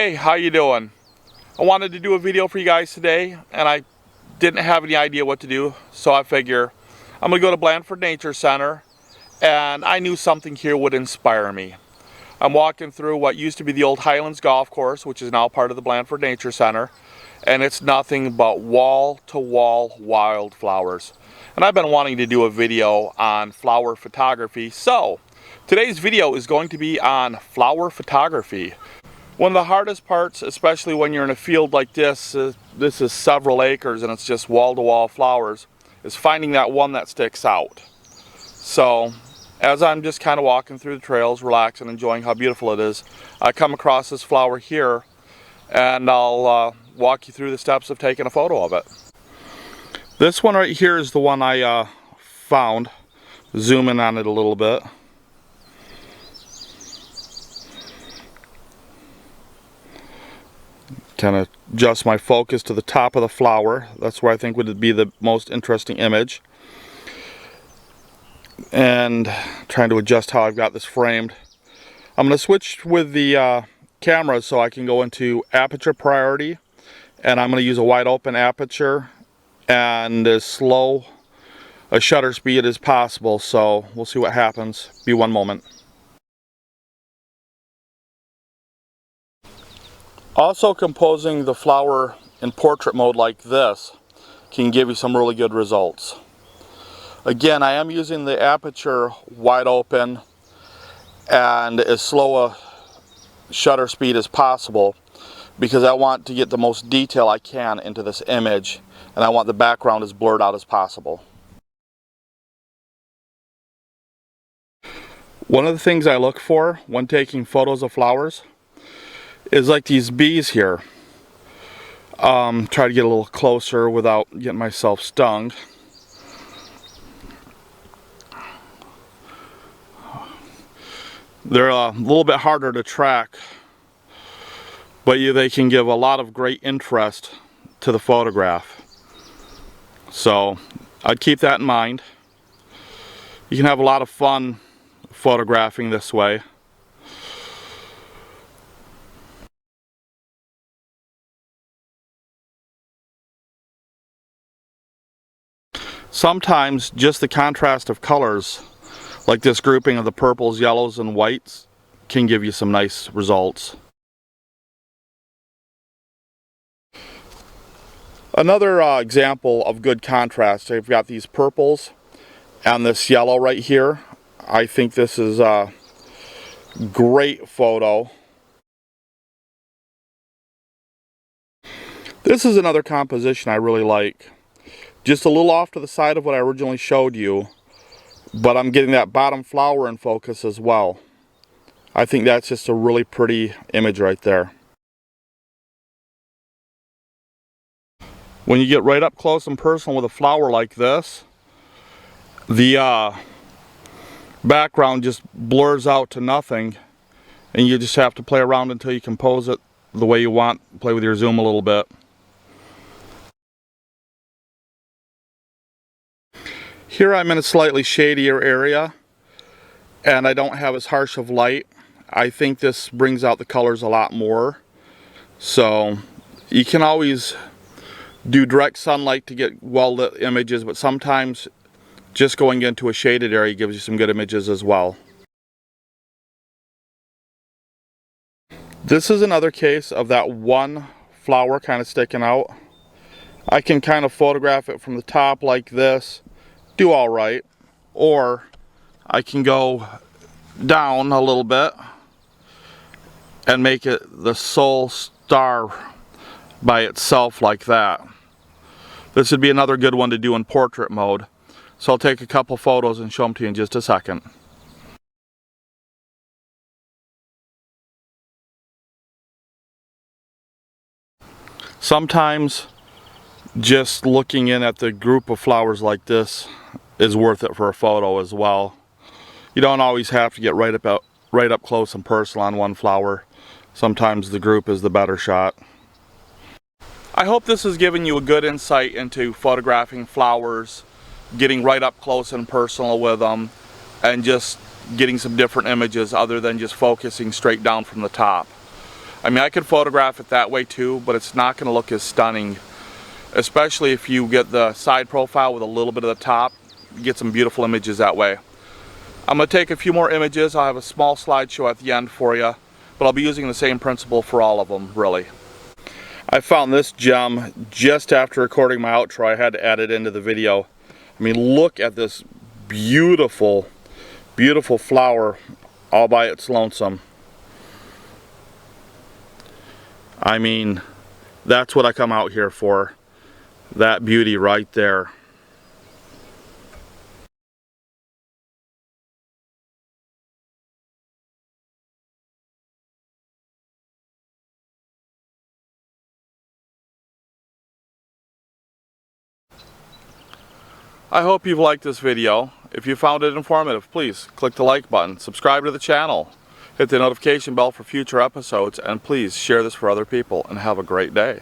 Hey, how you doing? I wanted to do a video for you guys today, and I didn't have any idea what to do, so I figure I'm gonna go to Blandford Nature Center, and I knew something here would inspire me. I'm walking through what used to be the old Highlands Golf Course, which is now part of the Blandford Nature Center, and it's nothing but wall-to-wall wildflowers. And I've been wanting to do a video on flower photography, so today's video is going to be on flower photography. One of the hardest parts, especially when you're in a field like this is several acres and it's just wall-to-wall flowers, is finding that one that sticks out. So, as I'm just kind of walking through the trails, relaxing, enjoying how beautiful it is, I come across this flower here, and I'll walk you through the steps of taking a photo of it. This one right here is the one I found. Zoom in on it a little bit. Kind of adjust my focus to the top of the flower. That's where I think would be the most interesting image. And trying to adjust how I've got this framed. I'm going to switch with the camera so I can go into aperture priority, and I'm going to use a wide open aperture and as slow a shutter speed as possible, so we'll see what happens. Be one moment. Also, composing the flower in portrait mode like this can give you some really good results. Again, I am using the aperture wide open and as slow a shutter speed as possible because I want to get the most detail I can into this image, and I want the background as blurred out as possible. One of the things I look for when taking photos of flowers is like these bees here. Try to get a little closer without getting myself stung. They're a little bit harder to track, but they can give a lot of great interest to the photograph. So I'd keep that in mind. You can have a lot of fun photographing this way. Sometimes just the contrast of colors, like this grouping of the purples, yellows, and whites, can give you some nice results. Another example of good contrast, I've got these purples and this yellow right here. I think this is a great photo. This is another composition I really like. Just a little off to the side of what I originally showed you, but I'm getting that bottom flower in focus as well. I think that's just a really pretty image right there. When you get right up close and personal with a flower like this, the background just blurs out to nothing, and you just have to play around until you compose it the way you want. Play with your zoom a little bit. Here I'm in a slightly shadier area, and I don't have as harsh of light. I think this brings out the colors a lot more. So you can always do direct sunlight to get well lit images, but sometimes just going into a shaded area gives you some good images as well. This is another case of that one flower kind of sticking out. I can kind of photograph it from the top like this, do all right, or I can go down a little bit and make it the sole star by itself like that. This would be another good one to do in portrait mode. So I'll take a couple photos and show them to you in just a second. Sometimes just looking in at the group of flowers like this is worth it for a photo as well. You don't always have to get right up close and personal on one flower. Sometimes the group is the better shot. I hope this has given you a good insight into photographing flowers, getting right up close and personal with them, and just getting some different images other than just focusing straight down from the top. I mean, I could photograph it that way too, but it's not going to look as stunning, especially if you get the side profile with a little bit of the top. You get some beautiful images that way. I'm going to take a few more images. I'll have a small slideshow at the end for you, but I'll be using the same principle for all of them, really. I found this gem just after recording my outro. I had to add it into the video. I mean, look at this beautiful, beautiful flower all by its lonesome. I mean, that's what I come out here for. That beauty right there. I hope you've liked this video. If you found it informative, please click the like button, subscribe to the channel, hit the notification bell for future episodes, and please share this for other people, and have a great day.